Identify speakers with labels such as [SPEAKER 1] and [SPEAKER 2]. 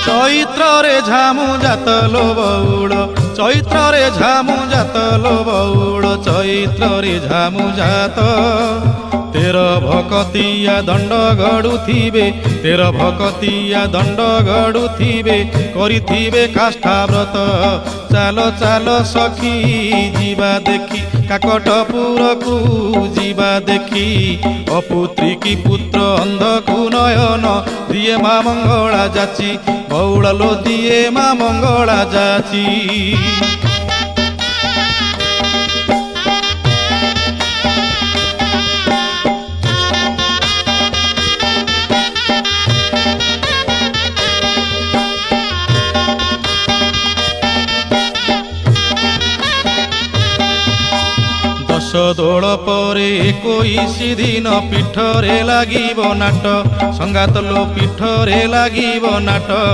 [SPEAKER 1] ଚୈତ୍ରରେ ଝାମୁ ଜାତଲୋ ବଉଳ, ଚୈତ୍ରରେ ଝାମୁ ଜାତଲୋ ବଉଳ, ଚୈତ୍ରରେ ଝାମୁ ଜାତ। ତେର ଭକତିଆ ଦଣ୍ଡ ଗଡ଼ୁଥିବେ, ତେର ଭକତିଆ ଦଣ୍ଡ ଗଡ଼ୁଥିବେ, କରିଥିବେ କାଷ୍ଠାବ୍ରତ। ଚାଲ ଚାଲ ସଖୀ ଯିବା ଦେଖି, କାକଟପୁରକୁ ଯିବା ଦେଖି। ଅପୁତ୍ରୀ କି ପୁତ୍ର ଅନ୍ଧକୁ ନୟନ, ଦିଏ ମା ମଙ୍ଗଳା ଯାଚି, ବଉଳ ଲୋ ଦିଏ ମା ମଙ୍ଗଳା ଯାଚି। ଦୋଳ ପରେ 21 ଦିନ ପୀଠରେ ଲାଗିବ ନାଟ, ସଙ୍ଗାତ ଲୋ ପୀଠରେ ଲାଗିବ ନାଟ।